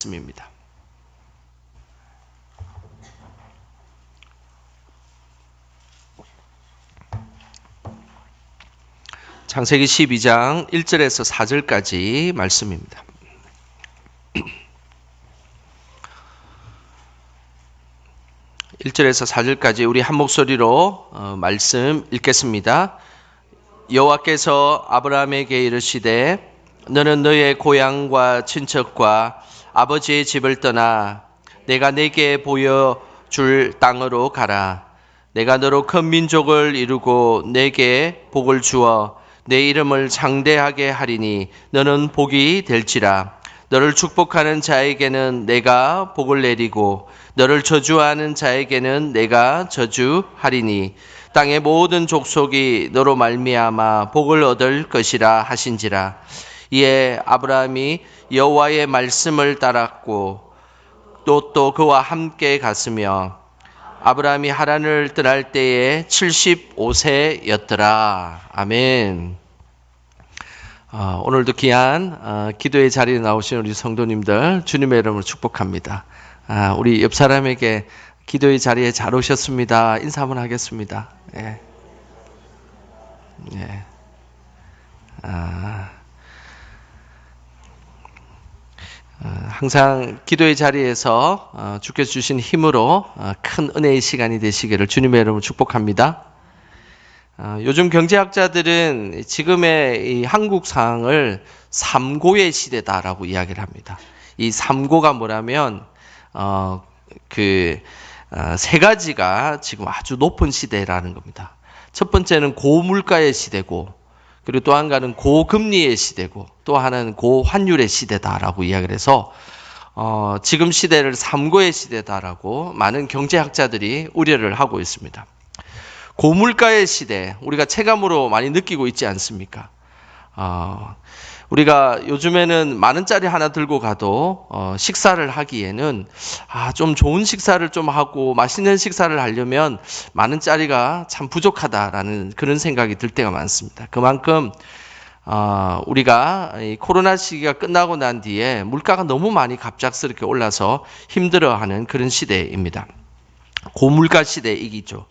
말씀입니다. 창세기 12장 1절에서 4절까지 말씀입니다. 1절에서 4절까지 우리 한 목소리로 말씀 읽겠습니다. 여호와께서 아브라함에게 이르시되 너는 너의 고향과 친척과 아버지의 집을 떠나 내가 내게 보여줄 땅으로 가라. 내가 너로 큰 민족을 이루고 내게 복을 주어 내 이름을 장대하게 하리니 너는 복이 될지라. 너를 축복하는 자에게는 내가 복을 내리고 너를 저주하는 자에게는 내가 저주하리니 땅의 모든 족속이 너로 말미암아 복을 얻을 것이라 하신지라. 이에 아브라함이 여호와의 말씀을 따랐고 또 그와 함께 갔으며 아브라함이 하란을 떠날 때에 75세였더라. 아멘. 오늘도 귀한 기도의 자리에 나오신 우리 성도님들 주님의 이름으로 축복합니다. 우리 옆 사람에게 기도의 자리에 잘 오셨습니다. 인사 한번 하겠습니다. 예. 예. 항상 기도의 자리에서 주께서 주신 힘으로 큰 은혜의 시간이 되시기를 주님의 이름으로 축복합니다. 요즘 경제학자들은 지금의 이 한국 상황을 삼고의 시대다라고 이야기를 합니다. 이 삼고가 뭐라면 세 가지가 지금 아주 높은 시대라는 겁니다. 첫 번째는 고물가의 시대고, 그리고 또 한 가지는 고금리의 시대고, 또 하나는 고환율의 시대다라고 이야기를 해서 지금 시대를 삼고의 시대다라고 많은 경제학자들이 우려를 하고 있습니다. 고물가의 시대, 우리가 체감으로 많이 느끼고 있지 않습니까? 우리가 요즘에는 만 원짜리 하나 들고 가도 식사를 하기에는 좀 좋은 식사를 좀 하고 맛있는 식사를 하려면 만 원짜리가 참 부족하다라는 그런 생각이 들 때가 많습니다. 그만큼 우리가 이 코로나 시기가 끝나고 난 뒤에 물가가 너무 많이 갑작스럽게 올라서 힘들어하는 그런 시대입니다. 고물가 시대이기죠.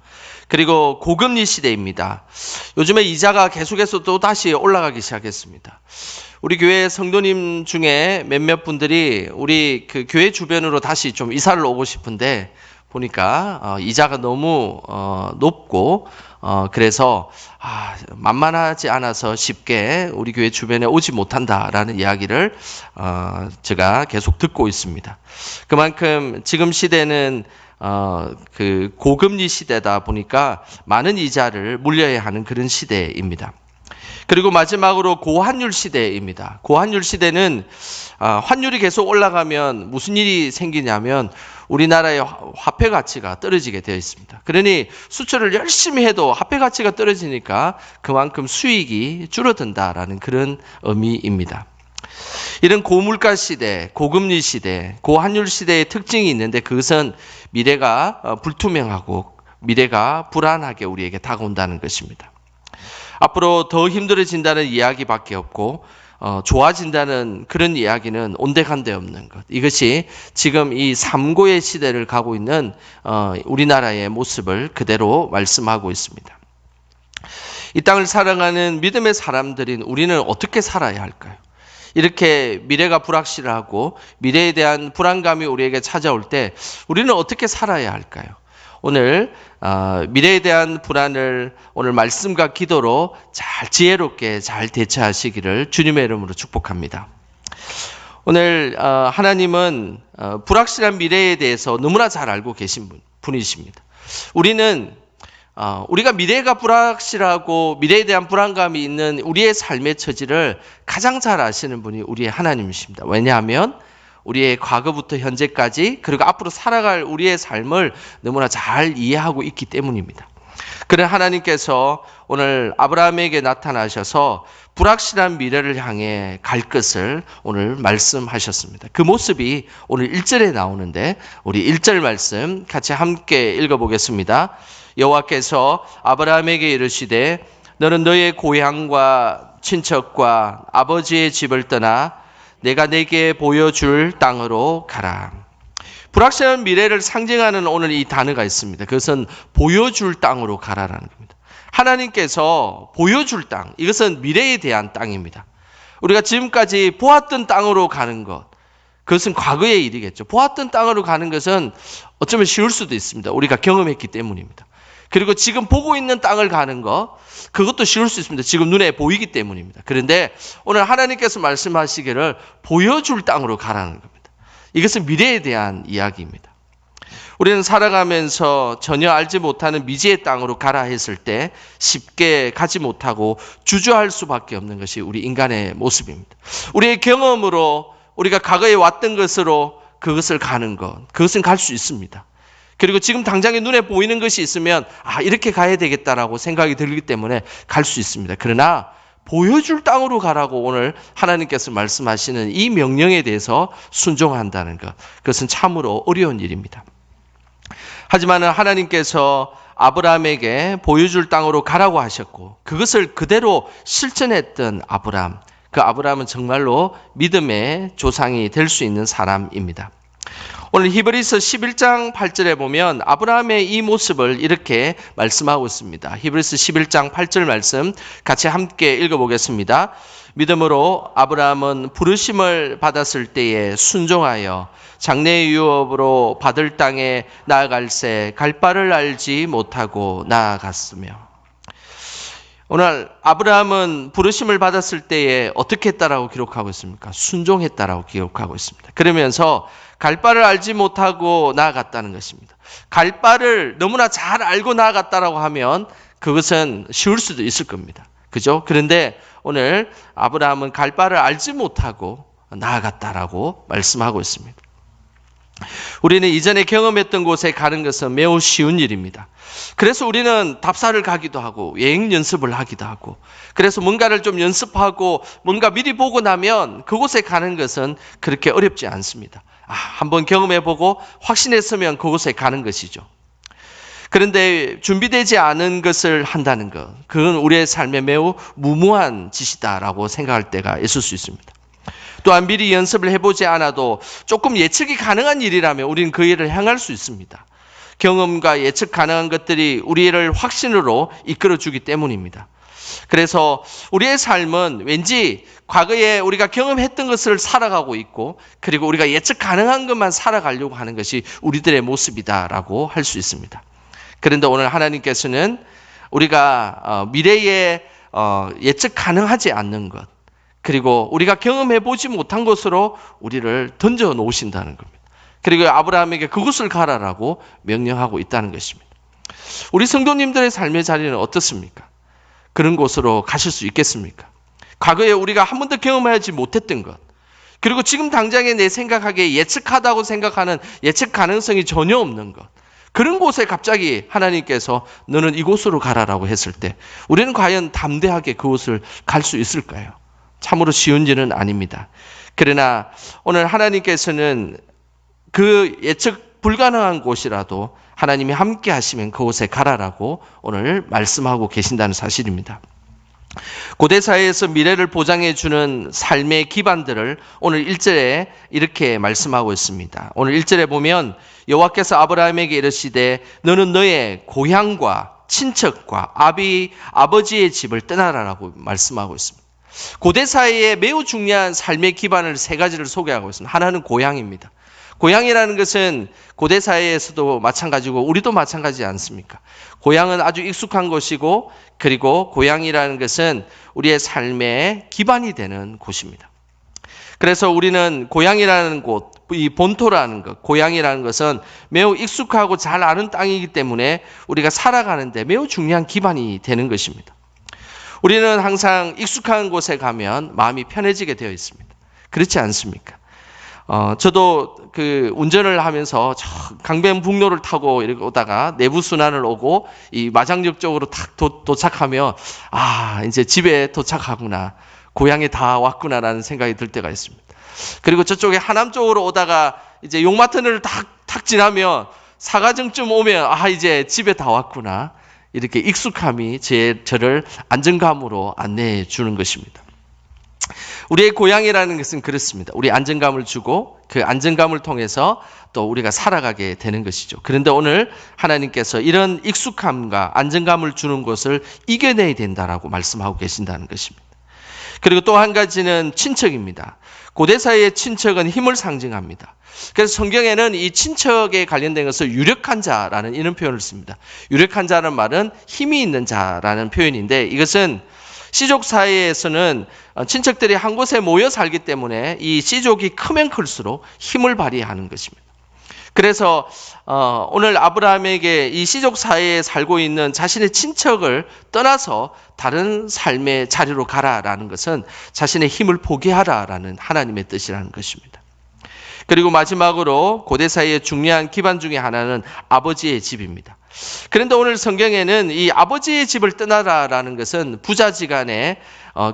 그리고 고금리 시대입니다. 요즘에 이자가 계속해서 또 다시 올라가기 시작했습니다. 우리 교회 성도님 중에 몇몇 분들이 우리 그 교회 주변으로 다시 좀 이사를 오고 싶은데 보니까 이자가 너무 높고 그래서 만만하지 않아서 쉽게 우리 교회 주변에 오지 못한다라는 이야기를 제가 계속 듣고 있습니다. 그만큼 지금 시대는 그 고금리 시대다 보니까 많은 이자를 물려야 하는 그런 시대입니다. 그리고 마지막으로 고환율 시대입니다. 고환율 시대는 환율이 계속 올라가면 무슨 일이 생기냐면 우리나라의 화폐 가치가 떨어지게 되어 있습니다. 그러니 수출을 열심히 해도 화폐 가치가 떨어지니까 그만큼 수익이 줄어든다라는 그런 의미입니다. 이런 고물가 시대, 고금리 시대, 고환율 시대의 특징이 있는데 그것은 미래가 불투명하고 미래가 불안하게 우리에게 다가온다는 것입니다. 앞으로 더 힘들어진다는 이야기밖에 없고 좋아진다는 그런 이야기는 온데간데 없는 것. 이것이 지금 이 삼고의 시대를 가고 있는 우리나라의 모습을 그대로 말씀하고 있습니다. 이 땅을 살아가는 믿음의 사람들인 우리는 어떻게 살아야 할까요? 이렇게 미래가 불확실하고 미래에 대한 불안감이 우리에게 찾아올 때 우리는 어떻게 살아야 할까요? 오늘 미래에 대한 불안을 오늘 말씀과 기도로 잘 지혜롭게 잘 대처하시기를 주님의 이름으로 축복합니다. 오늘 하나님은 불확실한 미래에 대해서 너무나 잘 알고 계신 분이십니다. 우리가 미래가 불확실하고 미래에 대한 불안감이 있는 우리의 삶의 처지를 가장 잘 아시는 분이 우리의 하나님이십니다. 왜냐하면 우리의 과거부터 현재까지 그리고 앞으로 살아갈 우리의 삶을 너무나 잘 이해하고 있기 때문입니다. 그런 하나님께서 오늘 아브라함에게 나타나셔서 불확실한 미래를 향해 갈 것을 오늘 말씀하셨습니다. 그 모습이 오늘 1절에 나오는데 우리 1절 말씀 같이 함께 읽어보겠습니다. 여호와께서 아브라함에게 이르시되 너는 너의 고향과 친척과 아버지의 집을 떠나 내가 내게 보여줄 땅으로 가라. 불확실한 미래를 상징하는 오늘 이 단어가 있습니다. 그것은 보여줄 땅으로 가라라는 겁니다. 하나님께서 보여줄 땅, 이것은 미래에 대한 땅입니다. 우리가 지금까지 보았던 땅으로 가는 것, 그것은 과거의 일이겠죠. 보았던 땅으로 가는 것은 어쩌면 쉬울 수도 있습니다. 우리가 경험했기 때문입니다. 그리고 지금 보고 있는 땅을 가는 것, 그것도 쉬울 수 있습니다. 지금 눈에 보이기 때문입니다. 그런데 오늘 하나님께서 말씀하시기를 보여줄 땅으로 가라는 겁니다. 이것은 미래에 대한 이야기입니다. 우리는 살아가면서 전혀 알지 못하는 미지의 땅으로 가라 했을 때 쉽게 가지 못하고 주저할 수밖에 없는 것이 우리 인간의 모습입니다. 우리의 경험으로 우리가 과거에 왔던 것으로 그것을 가는 것, 그것은 갈 수 있습니다. 그리고 지금 당장에 눈에 보이는 것이 있으면 이렇게 가야 되겠다라고 생각이 들기 때문에 갈 수 있습니다. 그러나 보여줄 땅으로 가라고 오늘 하나님께서 말씀하시는 이 명령에 대해서 순종한다는 것, 그것은 참으로 어려운 일입니다. 하지만 하나님께서 아브라함에게 보여줄 땅으로 가라고 하셨고 그것을 그대로 실천했던 아브라함, 그 아브라함은 정말로 믿음의 조상이 될 수 있는 사람입니다. 오늘 히브리서 11장 8절에 보면 아브라함의 이 모습을 이렇게 말씀하고 있습니다. 히브리서 11장 8절 말씀 같이 함께 읽어보겠습니다. 믿음으로 아브라함은 부르심을 받았을 때에 순종하여 장래 유업으로 받을 땅에 나아갈새 갈 바를 알지 못하고 나아갔으며. 오늘 아브라함은 부르심을 받았을 때에 어떻게 했다라고 기록하고 있습니까? 순종했다라고 기록하고 있습니다. 그러면서 갈 바를 알지 못하고 나아갔다는 것입니다. 갈 바를 너무나 잘 알고 나아갔다라고 하면 그것은 쉬울 수도 있을 겁니다. 그죠? 그런데 오늘 아브라함은 갈 바를 알지 못하고 나아갔다라고 말씀하고 있습니다. 우리는 이전에 경험했던 곳에 가는 것은 매우 쉬운 일입니다. 그래서 우리는 답사를 가기도 하고 여행 연습을 하기도 하고 그래서 뭔가를 좀 연습하고 뭔가 미리 보고 나면 그곳에 가는 것은 그렇게 어렵지 않습니다. 한번 경험해보고 확신했으면 그곳에 가는 것이죠. 그런데 준비되지 않은 것을 한다는 것, 그건 우리의 삶에 매우 무모한 짓이다라고 생각할 때가 있을 수 있습니다. 또한 미리 연습을 해보지 않아도 조금 예측이 가능한 일이라면 우리는 그 일을 향할 수 있습니다. 경험과 예측 가능한 것들이 우리를 확신으로 이끌어주기 때문입니다. 그래서 우리의 삶은 왠지 과거에 우리가 경험했던 것을 살아가고 있고 그리고 우리가 예측 가능한 것만 살아가려고 하는 것이 우리들의 모습이다라고 할 수 있습니다. 그런데 오늘 하나님께서는 우리가 미래에 예측 가능하지 않는 것 그리고 우리가 경험해보지 못한 것으로 우리를 던져 놓으신다는 겁니다. 그리고 아브라함에게 그곳을 가라라고 명령하고 있다는 것입니다. 우리 성도님들의 삶의 자리는 어떻습니까? 그런 곳으로 가실 수 있겠습니까? 과거에 우리가 한 번도 경험하지 못했던 것 그리고 지금 당장에 내 생각하기에 예측하다고 생각하는 예측 가능성이 전혀 없는 것 그런 곳에 갑자기 하나님께서 너는 이곳으로 가라라고 했을 때 우리는 과연 담대하게 그곳을 갈 수 있을까요? 참으로 쉬운 일은 아닙니다. 그러나 오늘 하나님께서는 그 예측 불가능한 곳이라도 하나님이 함께 하시면 그곳에 가라라고 오늘 말씀하고 계신다는 사실입니다. 고대 사회에서 미래를 보장해 주는 삶의 기반들을 오늘 1절에 이렇게 말씀하고 있습니다. 오늘 1절에 보면 여호와께서 아브라함에게 이르시되 너는 너의 고향과 친척과 아버지의 집을 떠나라라고 말씀하고 있습니다. 고대 사회에 매우 중요한 삶의 기반을 세 가지를 소개하고 있습니다. 하나는 고향입니다. 고향이라는 것은 고대 사회에서도 마찬가지고 우리도 마찬가지지 않습니까? 고향은 아주 익숙한 곳이고 그리고 고향이라는 것은 우리의 삶의 기반이 되는 곳입니다. 그래서 우리는 고향이라는 곳, 이 본토라는 것, 고향이라는 것은 매우 익숙하고 잘 아는 땅이기 때문에 우리가 살아가는데 매우 중요한 기반이 되는 것입니다. 우리는 항상 익숙한 곳에 가면 마음이 편해지게 되어 있습니다. 그렇지 않습니까? 저도 그 운전을 하면서 저 강변북로를 타고 이렇게 오다가 내부순환을 오고 이 마장역 쪽으로 탁 도착하면 이제 집에 도착하구나. 고향에 다 왔구나라는 생각이 들 때가 있습니다. 그리고 저쪽에 하남 쪽으로 오다가 이제 용마터널을 탁 지나면 사가정쯤 오면 이제 집에 다 왔구나. 이렇게 익숙함이 저를 안정감으로 안내해 주는 것입니다. 우리의 고향이라는 것은 그렇습니다. 우리 안정감을 주고 그 안정감을 통해서 또 우리가 살아가게 되는 것이죠. 그런데 오늘 하나님께서 이런 익숙함과 안정감을 주는 것을 이겨내야 된다라고 말씀하고 계신다는 것입니다. 그리고 또 한 가지는 친척입니다. 고대사의 친척은 힘을 상징합니다. 그래서 성경에는 이 친척에 관련된 것을 유력한 자라는 이런 표현을 씁니다. 유력한 자라는 말은 힘이 있는 자라는 표현인데, 이것은 씨족 사이에서는 친척들이 한 곳에 모여 살기 때문에 이 씨족이 크면 클수록 힘을 발휘하는 것입니다. 그래서 오늘 아브라함에게 이 씨족 사이에 살고 있는 자신의 친척을 떠나서 다른 삶의 자리로 가라라는 것은 자신의 힘을 포기하라라는 하나님의 뜻이라는 것입니다. 그리고 마지막으로 고대사의 중요한 기반 중에 하나는 아버지의 집입니다. 그런데 오늘 성경에는 이 아버지의 집을 떠나라라는 것은 부자지간에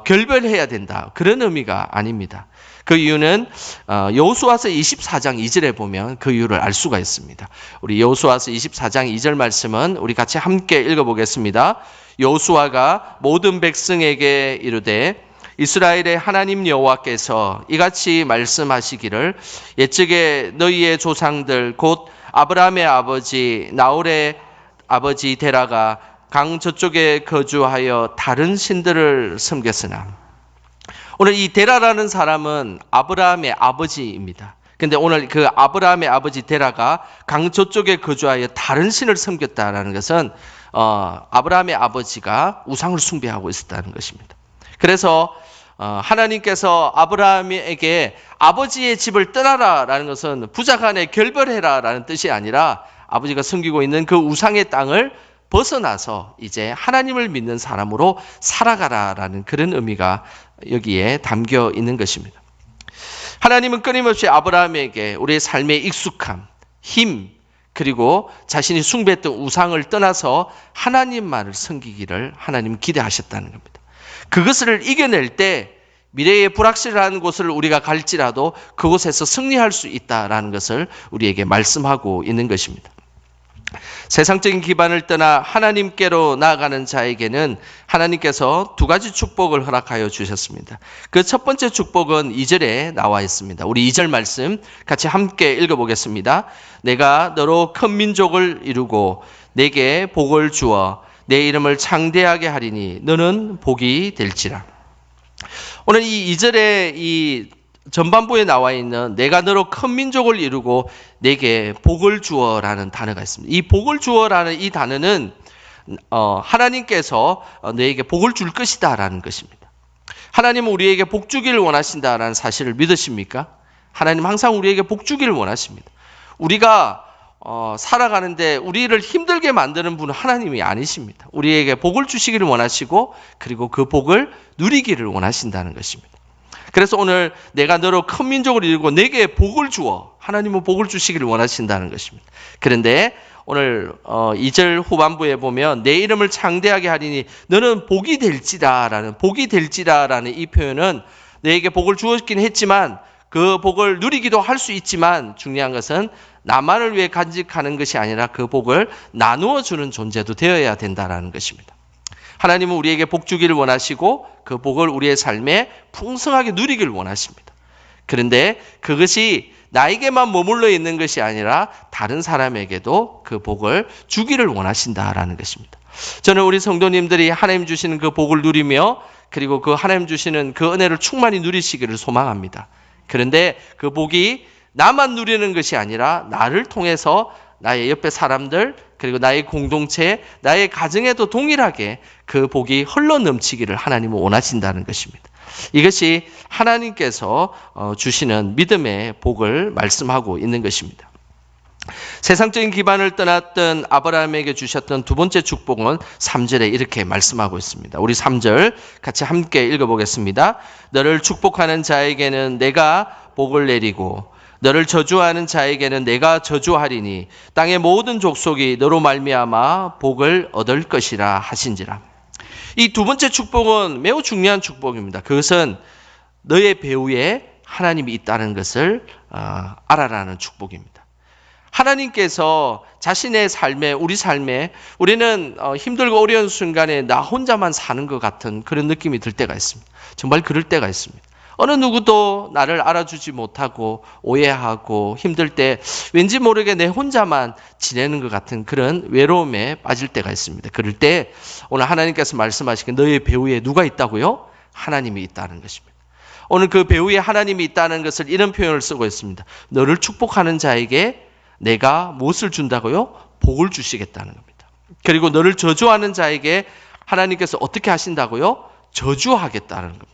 결별해야 된다, 그런 의미가 아닙니다. 그 이유는 여호수아서 24장 2절에 보면 그 이유를 알 수가 있습니다. 우리 여호수아서 24장 2절 말씀은 우리 같이 함께 읽어보겠습니다. 여호수아가 모든 백성에게 이르되 이스라엘의 하나님 여호와께서 이같이 말씀하시기를 옛적에 너희의 조상들 곧 아브라함의 아버지 나홀의 아버지 데라가 강 저쪽에 거주하여 다른 신들을 섬겼으나. 오늘 이 데라라는 사람은 아브라함의 아버지입니다. 근데 오늘 그 아브라함의 아버지 데라가 강 저쪽에 거주하여 다른 신을 섬겼다라는 것은 아브라함의 아버지가 우상을 숭배하고 있었다는 것입니다. 그래서 하나님께서 아브라함에게 아버지의 집을 떠나라라는 것은 부자간에 결별해라라는 뜻이 아니라 아버지가 섬기고 있는 그 우상의 땅을 벗어나서 이제 하나님을 믿는 사람으로 살아가라라는 그런 의미가 여기에 담겨 있는 것입니다. 하나님은 끊임없이 아브라함에게 우리의 삶의 익숙함, 힘, 그리고 자신이 숭배했던 우상을 떠나서 하나님만을 섬기기를 하나님 기대하셨다는 겁니다. 그것을 이겨낼 때 미래의 불확실한 곳을 우리가 갈지라도 그곳에서 승리할 수 있다라는 것을 우리에게 말씀하고 있는 것입니다. 세상적인 기반을 떠나 하나님께로 나아가는 자에게는 하나님께서 두 가지 축복을 허락하여 주셨습니다. 그 첫 번째 축복은 2절에 나와 있습니다. 우리 2절 말씀 같이 함께 읽어보겠습니다. 내가 너로 큰 민족을 이루고 내게 복을 주어 내 이름을 창대하게 하리니 너는 복이 될지라. 오늘 이 2절에 이 전반부에 나와 있는 내가 너로 큰 민족을 이루고 내게 복을 주어라는 단어가 있습니다. 이 복을 주어라는 이 단어는 하나님께서 너에게 복을 줄 것이다라는 것입니다. 하나님은 우리에게 복 주기를 원하신다라는 사실을 믿으십니까? 하나님 항상 우리에게 복 주기를 원하십니다. 우리가 살아가는데 우리를 힘들게 만드는 분은 하나님이 아니십니다. 우리에게 복을 주시기를 원하시고 그리고 그 복을 누리기를 원하신다는 것입니다. 그래서 오늘 내가 너로 큰 민족을 이루고 내게 복을 주어, 하나님은 복을 주시기를 원하신다는 것입니다. 그런데 오늘 2절 후반부에 보면 내 이름을 창대하게 하리니 너는 복이 될지라라는 이 표현은 내게 복을 주었긴 했지만 그 복을 누리기도 할 수 있지만 중요한 것은 나만을 위해 간직하는 것이 아니라 그 복을 나누어 주는 존재도 되어야 된다라는 것입니다. 하나님은 우리에게 복 주기를 원하시고 그 복을 우리의 삶에 풍성하게 누리기를 원하십니다. 그런데 그것이 나에게만 머물러 있는 것이 아니라 다른 사람에게도 그 복을 주기를 원하신다라는 것입니다. 저는 우리 성도님들이 하나님 주시는 그 복을 누리며 그리고 그 하나님 주시는 그 은혜를 충만히 누리시기를 소망합니다. 그런데 그 복이 나만 누리는 것이 아니라 나를 통해서 나의 옆에 사람들 그리고 나의 공동체, 나의 가정에도 동일하게 그 복이 흘러 넘치기를 하나님은 원하신다는 것입니다. 이것이 하나님께서 주시는 믿음의 복을 말씀하고 있는 것입니다. 세상적인 기반을 떠났던 아브라함에게 주셨던 두 번째 축복은 3절에 이렇게 말씀하고 있습니다. 우리 3절 같이 함께 읽어보겠습니다. 너를 축복하는 자에게는 내가 복을 내리고 너를 저주하는 자에게는 내가 저주하리니 땅의 모든 족속이 너로 말미암아 복을 얻을 것이라 하신지라. 이 두 번째 축복은 매우 중요한 축복입니다. 그것은 너의 배후에 하나님이 있다는 것을 알아라는 축복입니다. 하나님께서 자신의 삶에, 우리 삶에 우리는 힘들고 어려운 순간에 나 혼자만 사는 것 같은 그런 느낌이 들 때가 있습니다. 정말 그럴 때가 있습니다. 어느 누구도 나를 알아주지 못하고 오해하고 힘들 때 왠지 모르게 내 혼자만 지내는 것 같은 그런 외로움에 빠질 때가 있습니다. 그럴 때 오늘 하나님께서 말씀하시기를 너의 배후에 누가 있다고요? 하나님이 있다는 것입니다. 오늘 그 배후에 하나님이 있다는 것을 이런 표현을 쓰고 있습니다. 너를 축복하는 자에게 내가 무엇을 준다고요? 복을 주시겠다는 겁니다. 그리고 너를 저주하는 자에게 하나님께서 어떻게 하신다고요? 저주하겠다는 겁니다.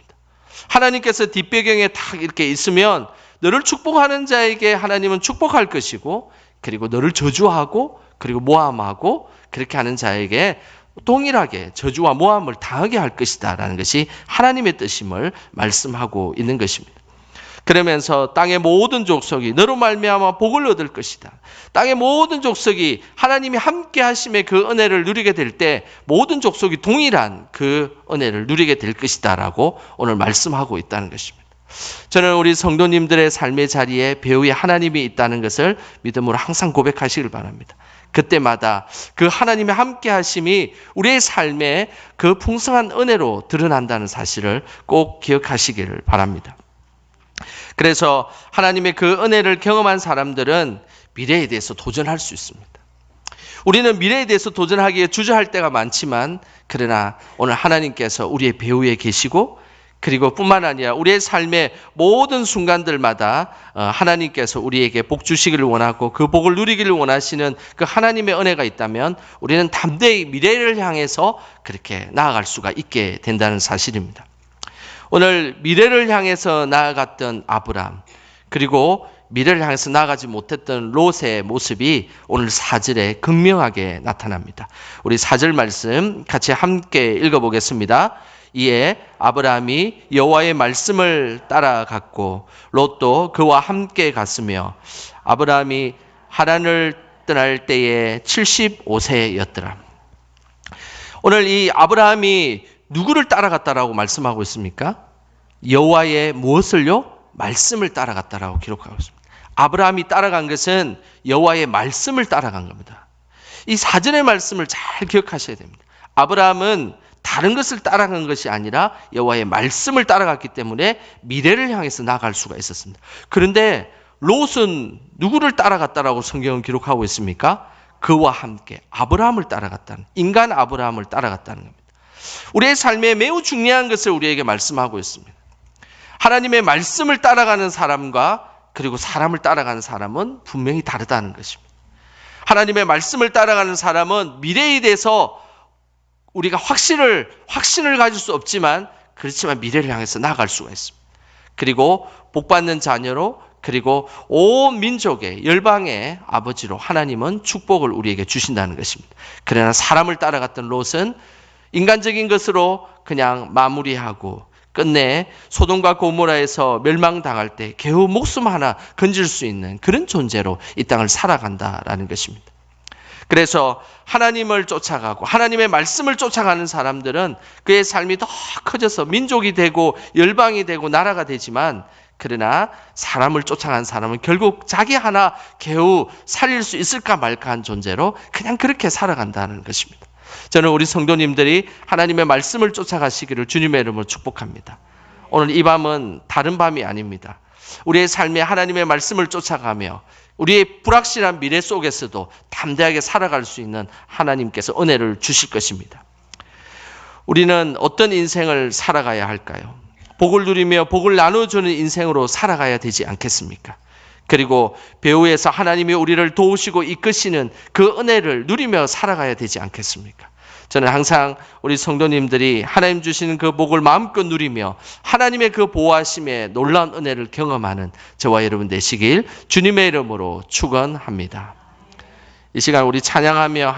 하나님께서 뒷배경에 딱 이렇게 있으면 너를 축복하는 자에게 하나님은 축복할 것이고, 그리고 너를 저주하고 그리고 모함하고 그렇게 하는 자에게 동일하게 저주와 모함을 당하게 할 것이다 라는 것이 하나님의 뜻임을 말씀하고 있는 것입니다. 그러면서 땅의 모든 족속이 너로 말미암아 복을 얻을 것이다. 땅의 모든 족속이 하나님이 함께 하심의 그 은혜를 누리게 될 때 모든 족속이 동일한 그 은혜를 누리게 될 것이다 라고 오늘 말씀하고 있다는 것입니다. 저는 우리 성도님들의 삶의 자리에 배후에 하나님이 있다는 것을 믿음으로 항상 고백하시길 바랍니다. 그때마다 그 하나님의 함께 하심이 우리의 삶에 그 풍성한 은혜로 드러난다는 사실을 꼭 기억하시기를 바랍니다. 그래서 하나님의 그 은혜를 경험한 사람들은 미래에 대해서 도전할 수 있습니다. 우리는 미래에 대해서 도전하기에 주저할 때가 많지만, 그러나 오늘 하나님께서 우리의 배후에 계시고, 그리고 뿐만 아니라 우리의 삶의 모든 순간들마다 하나님께서 우리에게 복 주시기를 원하고 그 복을 누리기를 원하시는 그 하나님의 은혜가 있다면 우리는 담대히 미래를 향해서 그렇게 나아갈 수가 있게 된다는 사실입니다. 오늘 미래를 향해서 나아갔던 아브람, 그리고 미래를 향해서 나아가지 못했던 롯의 모습이 오늘 4절에 극명하게 나타납니다. 우리 4절 말씀 같이 함께 읽어보겠습니다. 이에 아브라함이 여호와의 말씀을 따라갔고 롯도 그와 함께 갔으며 아브라함이 하란을 떠날 때에 75세였더라. 오늘 이 아브라함이 누구를 따라갔다라고 말씀하고 있습니까? 여호와의 무엇을요? 말씀을 따라갔다라고 기록하고 있습니다. 아브라함이 따라간 것은 여호와의 말씀을 따라간 겁니다. 이 4절의 말씀을 잘 기억하셔야 됩니다. 아브라함은 다른 것을 따라간 것이 아니라 여호와의 말씀을 따라갔기 때문에 미래를 향해서 나아갈 수가 있었습니다. 그런데 롯은 누구를 따라갔다라고 성경은 기록하고 있습니까? 그와 함께 아브라함을 따라갔다는, 인간 아브라함을 따라갔다는 겁니다. 우리의 삶에 매우 중요한 것을 우리에게 말씀하고 있습니다. 하나님의 말씀을 따라가는 사람과 그리고 사람을 따라가는 사람은 분명히 다르다는 것입니다. 하나님의 말씀을 따라가는 사람은 미래에 대해서 우리가 확신을 가질 수 없지만, 그렇지만 미래를 향해서 나아갈 수가 있습니다. 그리고 복받는 자녀로, 그리고 온 민족의 열방의 아버지로 하나님은 축복을 우리에게 주신다는 것입니다. 그러나 사람을 따라갔던 롯은 인간적인 것으로 그냥 마무리하고 끝내 소돔과 고모라에서 멸망당할 때 겨우 목숨 하나 건질 수 있는 그런 존재로 이 땅을 살아간다라는 것입니다. 그래서 하나님을 쫓아가고 하나님의 말씀을 쫓아가는 사람들은 그의 삶이 더 커져서 민족이 되고 열방이 되고 나라가 되지만, 그러나 사람을 쫓아가는 사람은 결국 자기 하나 겨우 살릴 수 있을까 말까 한 존재로 그냥 그렇게 살아간다는 것입니다. 저는 우리 성도님들이 하나님의 말씀을 쫓아가시기를 주님의 이름으로 축복합니다. 오늘 이 밤은 다른 밤이 아닙니다. 우리의 삶에 하나님의 말씀을 쫓아가며 우리의 불확실한 미래 속에서도 담대하게 살아갈 수 있는 하나님께서 은혜를 주실 것입니다. 우리는 어떤 인생을 살아가야 할까요? 복을 누리며 복을 나눠주는 인생으로 살아가야 되지 않겠습니까? 그리고 배후에서 하나님이 우리를 도우시고 이끄시는 그 은혜를 누리며 살아가야 되지 않겠습니까? 저는 항상 우리 성도님들이 하나님 주시는 그 복을 마음껏 누리며 하나님의 그 보호하심의 놀라운 은혜를 경험하는 저와 여러분 되시길 주님의 이름으로 축원합니다. 이 시간 우리 찬양하며